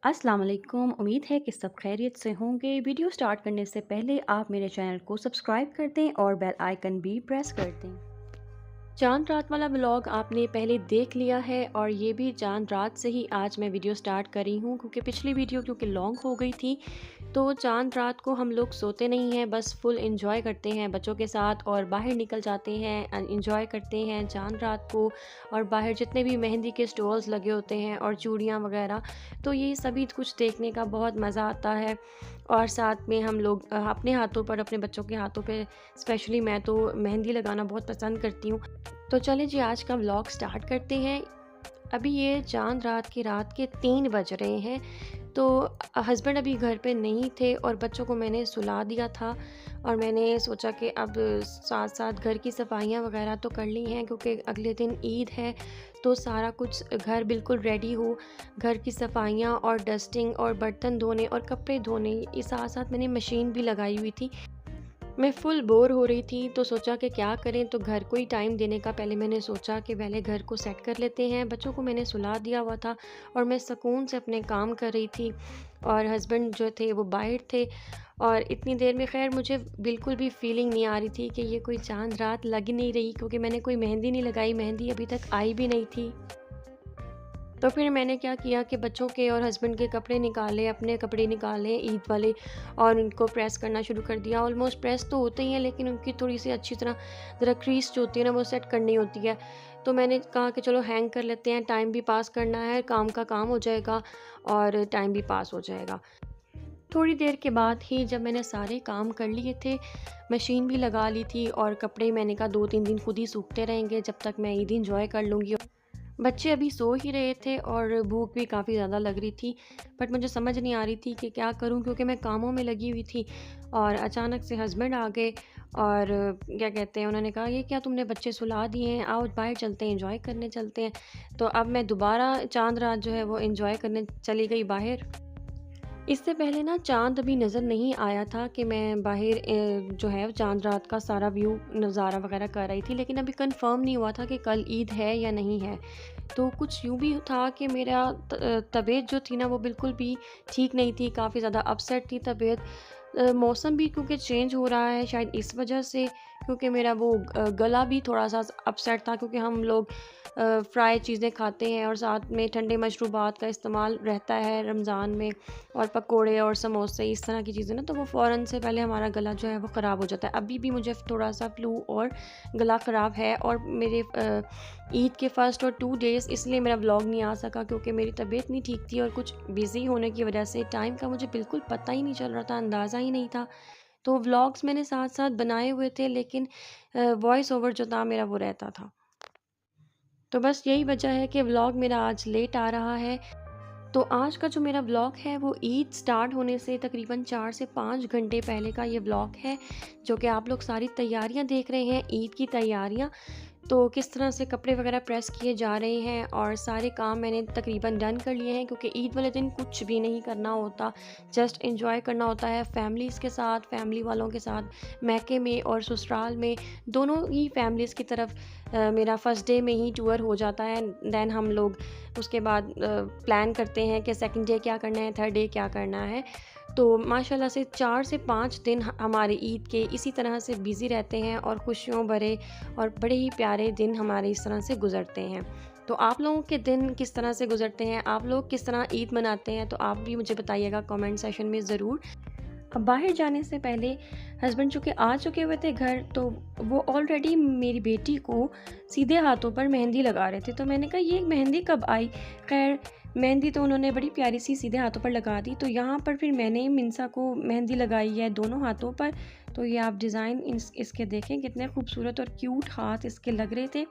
अस्सलाम वालेकुम। उम्मीद है कि सब खैरियत से होंगे। वीडियो स्टार्ट करने से पहले आप मेरे चैनल को सब्सक्राइब कर दें और बेल आइकन भी प्रेस कर दें। चाँद रात वाला व्लॉग आपने पहले देख लिया है और ये भी चाँद रात से ही आज मैं वीडियो स्टार्ट करी हूँ क्योंकि पिछली वीडियो लॉन्ग हो गई थी। तो चाँद रात को हम लोग सोते नहीं हैं, बस फुल एंजॉय करते हैं बच्चों के साथ और बाहर निकल जाते हैं, एंजॉय करते हैं चाँद रात को। और बाहर जितने भी मेहंदी के स्टॉल्स लगे होते हैं और चूड़ियाँ वगैरह, तो ये सभी कुछ देखने का बहुत मज़ा आता है। और साथ में हम लोग अपने हाथों पर, अपने बच्चों के हाथों पे स्पेशली मैं तो मेहंदी लगाना बहुत पसंद करती हूँ। तो चलें जी, आज का व्लॉग स्टार्ट करते हैं। अभी ये चाँद रात के 3 बज रहे हैं। तो हस्बैंड अभी घर पे नहीं थे और बच्चों को मैंने सुला दिया था और मैंने सोचा कि अब साथ-साथ घर की सफाइयाँ वगैरह तो कर ली हैं क्योंकि अगले दिन ईद है। तो सारा कुछ घर बिल्कुल रेडी हो, घर की सफाइयाँ और डस्टिंग और बर्तन धोने और कपड़े धोने, ये साथ-साथ मैंने मशीन भी लगाई हुई थी। मैं फुल बोर हो रही थी तो सोचा कि क्या करें, तो घर को ही टाइम देने का पहले मैंने सोचा कि पहले घर को सेट कर लेते हैं। बच्चों को मैंने सुला दिया हुआ था और मैं सुकून से अपने काम कर रही थी और हस्बैंड जो थे वो बाहर थे। और इतनी देर में खैर मुझे बिल्कुल भी फीलिंग नहीं आ रही थी कि ये कोई चाँद रात लग ही नहीं रही क्योंकि मैंने कोई मेहंदी नहीं लगाई, मेहंदी अभी तक आई भी नहीं थी। तो फिर मैंने क्या किया कि बच्चों के और हस्बैंड के कपड़े निकाले, अपने कपड़े निकाले ईद वाले और उनको प्रेस करना शुरू कर दिया। ऑलमोस्ट प्रेस तो होते ही हैं लेकिन उनकी थोड़ी-सी अच्छी तरह ज़रा क्रीज़ जो होती है ना वो सेट करनी होती है। तो मैंने कहा कि चलो हैंग कर लेते हैं, टाइम भी पास करना है, काम का काम हो जाएगा और टाइम भी पास हो जाएगा। थोड़ी देर के बाद ही जब मैंने सारे काम कर लिए थे, मशीन भी लगा ली थी और कपड़े मैंने कहा 2-3 दिन खुद ही सूखते रहेंगे जब तक मैं ईद एन्जॉय कर लूँगी। बच्चे अभी सो ही रहे थे और भूख भी काफ़ी ज़्यादा लग रही थी, बट मुझे समझ नहीं आ रही थी कि क्या करूं क्योंकि मैं कामों में लगी हुई थी। और अचानक से हस्बैंड आ गए और क्या कहते हैं, उन्होंने कहा ये क्या तुमने बच्चे सुला दिए हैं, आओ बाहर चलते हैं, एंजॉय करने चलते हैं। तो अब मैं दोबारा चांद रात जो है वो एंजॉय करने चली गई बाहर। इससे पहले ना चाँद अभी नज़र नहीं आया था कि मैं बाहर जो है चाँद रात का सारा व्यू नज़ारा वगैरह कर रही थी, लेकिन अभी कंफर्म नहीं हुआ था कि कल ईद है या नहीं है। तो कुछ यूँ भी था कि मेरा तबीयत जो थी ना वो बिल्कुल भी ठीक नहीं थी, काफ़ी ज़्यादा अपसेट थी तबीयत। मौसम भी क्योंकि चेंज हो रहा है शायद इस वजह से, क्योंकि मेरा वो गला भी थोड़ा-सा अपसेट था क्योंकि हम लोग फ्राई चीज़ें खाते हैं और साथ में ठंडे मशरूबात का इस्तेमाल रहता है रमज़ान में और पकोड़े और समोसे इस तरह की चीज़ें ना, तो वो फ़ौरन से पहले हमारा गला जो है वो ख़राब हो जाता है। अभी भी मुझे थोड़ा-सा फ्लू और गला ख़राब है और मेरे ईद के फर्स्ट और 2 डेज़ इसलिए मेरा व्लॉग नहीं आ सका क्योंकि मेरी तबीयत नहीं ठीक थी और कुछ बिज़ी होने की वजह से टाइम का मुझे बिल्कुल पता ही नहीं चल रहा था, अंदाज़ा ही नहीं था। तो व्लॉग्स मैंने साथ-साथ बनाए हुए थे लेकिन वॉइस ओवर जो था मेरा वो रहता था। तो बस यही वजह है कि व्लॉग मेरा आज लेट आ रहा है। तो आज का जो मेरा व्लॉग है वो ईद स्टार्ट होने से तकरीबन 4 से 5 घंटे पहले का ये व्लॉग है, जो कि आप लोग सारी तैयारियां देख रहे हैं, ईद की तैयारियां। तो किस तरह से कपड़े वगैरह प्रेस किए जा रहे हैं और सारे काम मैंने तकरीबन डन कर लिए हैं क्योंकि ईद वाले दिन कुछ भी नहीं करना होता, जस्ट एंजॉय करना होता है फैमिलीज़ के साथ, फैमिली वालों के साथ। मैके में और ससुराल में दोनों ही फैमिलीज़ की तरफ मेरा फर्स्ट डे में ही टूर हो जाता है। दैन हम लोग उसके बाद प्लान करते हैं कि सेकंड डे क्या करना है, थर्ड डे क्या करना है। तो माशाल्लाह से 4 से 5 दिन हमारे ईद के इसी तरह से बिज़ी रहते हैं और खुशियों भरे और बड़े ही प्यारे दिन हमारे इस तरह से गुज़रते हैं। तो आप लोगों के दिन किस तरह से गुज़रते हैं? आप लोग किस तरह ईद मनाते हैं? तो आप भी मुझे बताइएगा कमेंट सेशन में ज़रूर। अब बाहर जाने से पहले हस्बैंड चूँकि आ चुके हुए थे घर, तो वो ऑलरेडी मेरी बेटी को सीधे हाथों पर मेहंदी लगा रहे थे। तो मैंने कहा ये मेहंदी कब आई? ख़ैर मेहंदी तो उन्होंने बड़ी प्यारी सी सीधे हाथों पर लगा दी। तो यहाँ पर फिर मैंने मिन्सा को मेहंदी लगाई है दोनों हाथों पर। तो ये आप डिज़ाइन इसके देखें कितने खूबसूरत और क्यूट हाथ इसके लग रहे थे।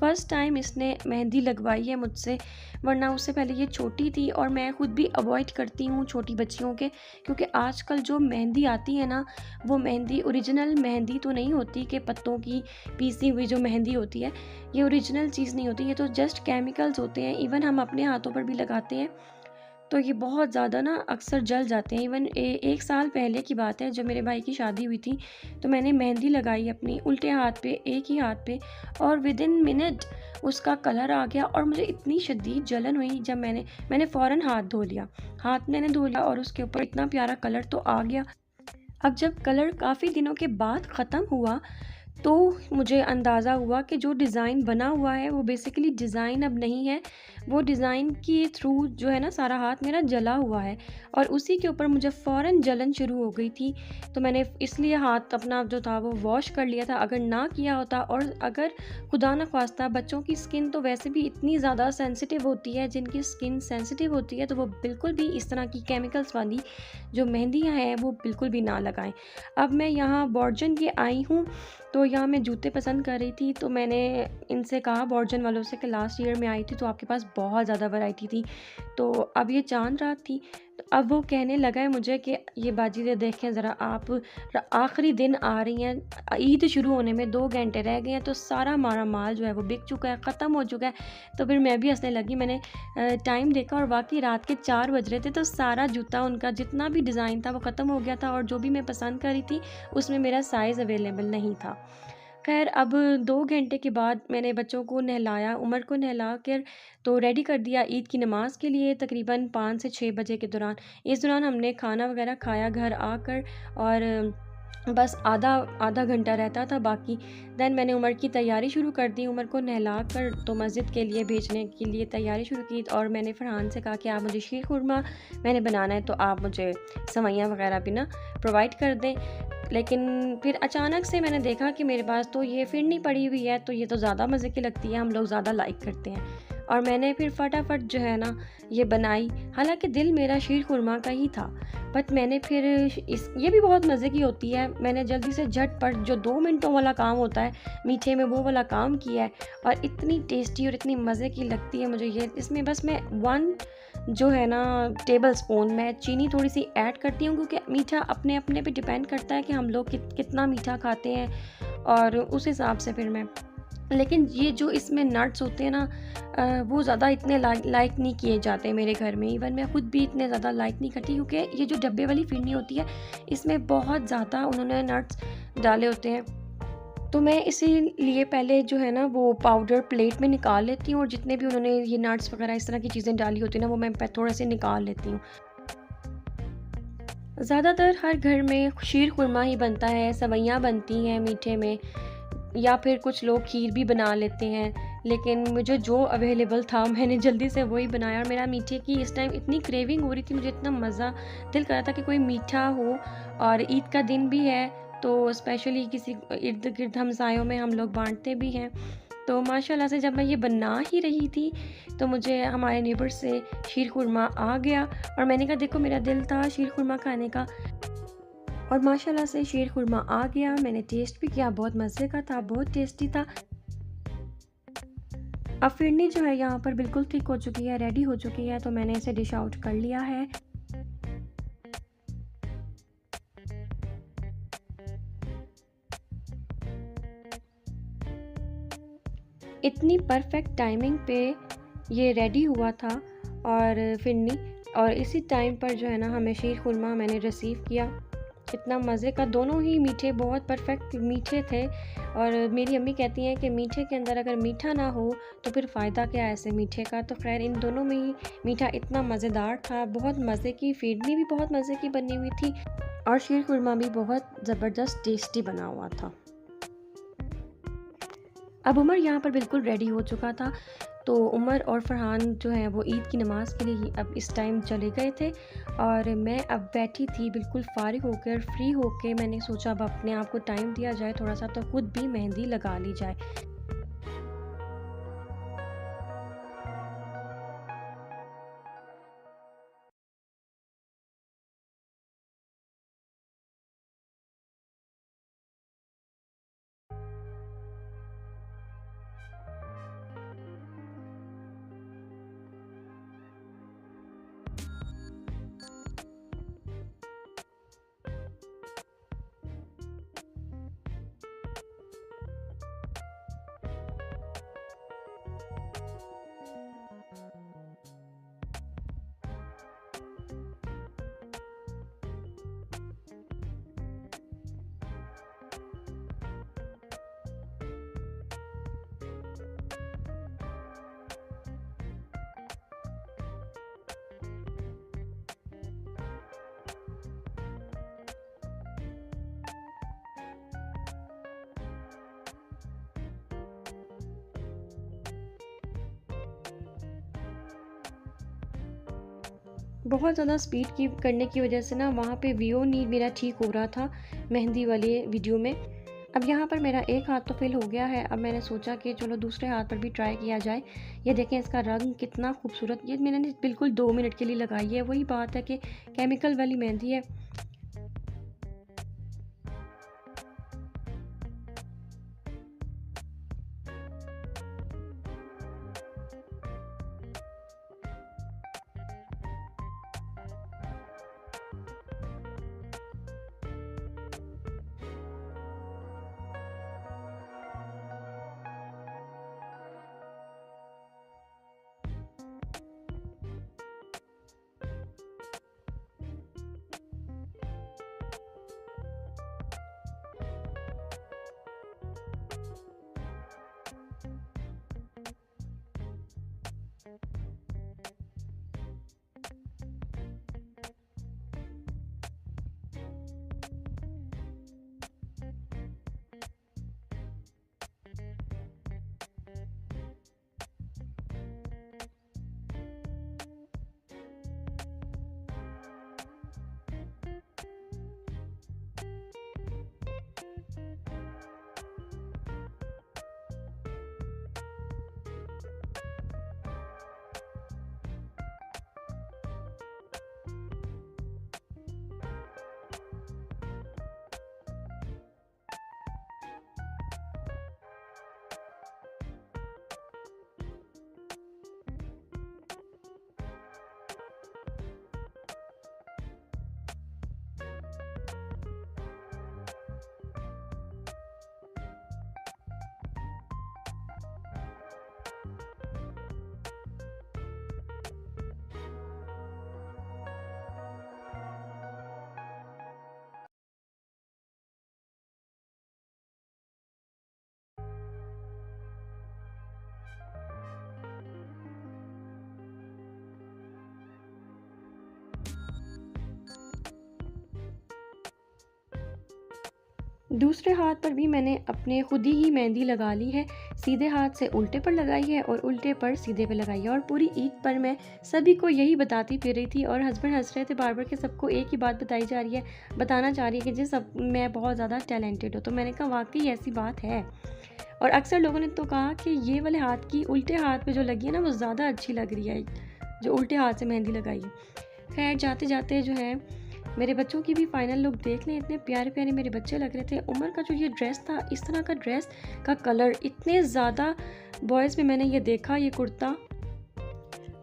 फ़र्स्ट टाइम इसने मेहंदी लगवाई है मुझसे, वरना उससे पहले ये छोटी थी और मैं खुद भी अवॉइड करती हूँ छोटी बच्चियों के, क्योंकि आजकल जो मेहंदी आती है ना, वो मेहंदी ओरिजिनल मेहंदी तो नहीं होती कि पत्तों की पीसी हुई जो मेहंदी होती है, ये ओरिजिनल चीज़ नहीं होती, ये तो जस्ट केमिकल्स होते हैं। इवन हम अपने हाथों पर भी लगाते हैं तो ये बहुत ज़्यादा ना अक्सर जल जाते हैं। इवन 1 साल पहले की बात है, जब मेरे भाई की शादी हुई थी, तो मैंने मेहंदी लगाई अपनी उल्टे हाथ पे, एक ही हाथ पे, और विदिन मिनट उसका कलर आ गया और मुझे इतनी शदीद जलन हुई। जब मैंने फ़ौरन हाथ मैंने धो लिया और उसके ऊपर इतना प्यारा कलर तो आ गया। अब जब कलर काफ़ी दिनों के बाद ख़त्म हुआ, तो मुझे अंदाज़ा हुआ कि जो डिज़ाइन बना हुआ है वो बेसिकली डिज़ाइन अब नहीं है, वो डिज़ाइन के थ्रू जो है ना सारा हाथ मेरा जला हुआ है, और उसी के ऊपर मुझे फ़ौरन जलन शुरू हो गई थी। तो मैंने इसलिए हाथ अपना जो था वो वॉश कर लिया था। अगर ना किया होता, और अगर खुदा न ख़वास्ता, बच्चों की स्किन तो वैसे भी इतनी ज़्यादा सेंसिटिव होती है, जिनकी स्किन सेंसिटिव होती है तो वो बिल्कुल भी इस तरह की केमिकल्स वाली जो मेहंदियाँ हैं वो बिल्कुल भी ना लगाएँ। अब मैं यहाँ बॉर्जन की आई हूँ, तो यहाँ मैं जूते पसंद कर रही थी, तो मैंने इनसे कहा बॉर्जन वालों से कि लास्ट ईयर में आई थी तो आपके पास बहुत ज़्यादा वैरायटी थी। तो अब ये चाँद रात थी, तो अब वो कहने लगा है मुझे कि ये बाजी ये देखें ज़रा, आप आखिरी दिन आ रही हैं, ईद शुरू होने में 2 घंटे रह गए हैं, तो सारा हमारा माल जो है वो बिक चुका है, ख़त्म हो चुका है। तो फिर मैं भी हँसने लगी। मैंने टाइम देखा और वाक़ई रात के 4 बज रहे थे, तो सारा जूता उनका जितना भी डिज़ाइन था वो ख़त्म हो गया था, और जो भी मैं पसंद कर रही थी उसमें मेरा साइज़ अवेलेबल नहीं था। ख़ैर, अब 2 घंटे के बाद मैंने बच्चों को नहलाया, उमर को नहला कर तो रेडी कर दिया ईद की नमाज़ के लिए, तकरीबन 5 से 6 बजे के दौरान। इस दौरान हमने खाना वग़ैरह खाया घर आकर, और बस आधा आधा घंटा रहता था बाकी। देन मैंने उमर की तैयारी शुरू कर दी। उमर को नहला कर तो मस्जिद के लिए भेजने के लिए तैयारी शुरू की, और मैंने फ़रहान से कहा कि आप मुझे शीर खुरमा मैंने बनाना है, तो आप मुझे सेवइयाँ वग़ैरह भी ना प्रोवाइड कर दें। लेकिन फिर अचानक से मैंने देखा कि मेरे पास तो ये फ़िरनी पड़ी हुई है, तो ये तो ज़्यादा मज़े की लगती है, हम लोग ज़्यादा लाइक करते हैं। और मैंने फिर फटाफट जो है ना ये बनाई। हालाँकि दिल मेरा शीर खुरमा का ही था, बट मैंने फिर इस ये भी बहुत मज़े की होती है। मैंने जल्दी से झटपट जो 2 मिनटों वाला काम होता है मीठे में, वो वाला काम किया है, और इतनी टेस्टी और इतनी मज़े की लगती है मुझे ये। इसमें बस मैं 1 जो है ना टेबलस्पून मैं चीनी थोड़ी-सी ऐड करती हूँ, क्योंकि मीठा अपने-अपने पे डिपेंड करता है कि हम लोग कितना मीठा खाते हैं, और उस हिसाब से फिर मैं। लेकिन ये जो इसमें नट्स होते हैं ना, वो ज़्यादा इतने लाइक नहीं किए जाते मेरे घर में। इवन मैं खुद भी इतने ज़्यादा लाइक नहीं करती, क्योंकि ये जो डब्बे वाली फ़िरनी होती है, इसमें बहुत ज़्यादा उन्होंने नट्स डाले होते हैं। तो मैं इसीलिए पहले जो है ना वो पाउडर प्लेट में निकाल लेती हूँ, और जितने भी उन्होंने ये नट्स वग़ैरह इस तरह की चीज़ें डाली होती हैं ना, वो मैं थोड़े से निकाल लेती हूँ। ज़्यादातर हर घर में शीर खुरमा ही बनता है, सेवइयाँ बनती हैं मीठे में, या फिर कुछ लोग खीर भी बना लेते हैं। लेकिन मुझे जो अवेलेबल था मैंने जल्दी से वही बनाया, और मेरा मीठे की इस टाइम इतनी क्रेविंग हो रही थी, मुझे इतना मज़ा, दिल कर रहा था कि कोई मीठा हो, और ईद का दिन भी है, तो स्पेशली किसी इर्द-गिर्द हमसायों में हम लोग बाँटते भी हैं। तो माशाल्लाह से जब मैं ये बना ही रही थी, तो मुझे हमारे नेबर से शीर खुरमा आ गया, और मैंने कहा देखो मेरा दिल था शीर खुरमा खाने का, और माशाल्लाह से शीर खुरमा आ गया। मैंने टेस्ट भी किया, बहुत मज़े का था, बहुत टेस्टी था। अब फिरनी जो है यहाँ पर बिल्कुल थिक हो चुकी है, रेडी हो चुकी है, तो मैंने इसे डिश आउट कर लिया है। इतनी परफेक्ट टाइमिंग पे ये रेडी हुआ था, और फिरनी, और इसी टाइम पर जो है ना हमें शीर खुरमा मैंने रिसीव किया। इतना मज़े का, दोनों ही मीठे बहुत परफेक्ट मीठे थे, और मेरी अम्मी कहती हैं कि मीठे के अंदर अगर मीठा ना हो तो फिर फ़ायदा क्या है ऐसे मीठे का। तो खैर इन दोनों में ही मीठा इतना मज़ेदार था, बहुत मज़े की, फिरनी भी बहुत मज़े की बनी हुई थी, और शीर खुरमा भी बहुत ज़बरदस्त टेस्टी बना हुआ था। अब उमर यहाँ पर बिल्कुल रेडी हो चुका था, तो उमर और फ़रहान जो हैं वो ईद की नमाज़ के लिए अब इस टाइम चले गए थे, और मैं अब बैठी थी बिल्कुल फ़ारिग होकर, फ्री होके। मैंने सोचा अब अपने आप को टाइम दिया जाए थोड़ा-सा, तो खुद भी मेहंदी लगा ली जाए। बहुत ज़्यादा स्पीड की करने की वजह से ना वहाँ पे वीओ नहीं मेरा ठीक हो रहा था मेहंदी वाले वीडियो में। अब यहाँ पर मेरा एक हाथ तो फिल हो गया है। अब मैंने सोचा कि चलो दूसरे हाथ पर भी ट्राई किया जाए। ये देखें इसका रंग कितना खूबसूरत, ये मैंने बिल्कुल 2 मिनट के लिए लगाई है। वही बात है कि केमिकल वाली मेहंदी है। दूसरे हाथ पर भी मैंने अपने खुद ही मेहंदी लगा ली है। सीधे हाथ से उल्टे पर लगाई है और उल्टे पर सीधे पे लगाई है। और पूरी ईद पर मैं सभी को यही बताती फिर रही थी और हस्बैंड हंस रहे थे बार बार कि सबको एक ही बात बताई जा रही है, बताना चाह रही है कि जी सब मैं बहुत ज़्यादा टैलेंटेड हूँ। तो मैंने कहा वाकई ऐसी बात है। और अक्सर लोगों ने तो कहा कि ये वाले हाथ की उल्टे हाथ पे जो लगी है ना वो ज़्यादा अच्छी लग रही है, जो उल्टे हाथ से मेहंदी लगाई है। खैर जाते जाते जो है मेरे बच्चों की भी फाइनल लुक देख लें। इतने प्यारे प्यारे मेरे बच्चे लग रहे थे। उमर का जो ये ड्रेस था, इस तरह का ड्रेस का कलर इतने ज़्यादा बॉयज़ में मैंने ये देखा, ये कुर्ता।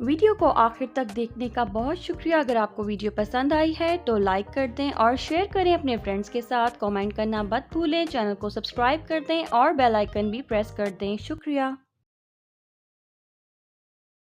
वीडियो को आखिर तक देखने का बहुत शुक्रिया। अगर आपको वीडियो पसंद आई है तो लाइक कर दें और शेयर करें अपने फ्रेंड्स के साथ। कमेंट करना मत भूलें, चैनल को सब्सक्राइब कर दें और बेल आइकन भी प्रेस कर दें। शुक्रिया।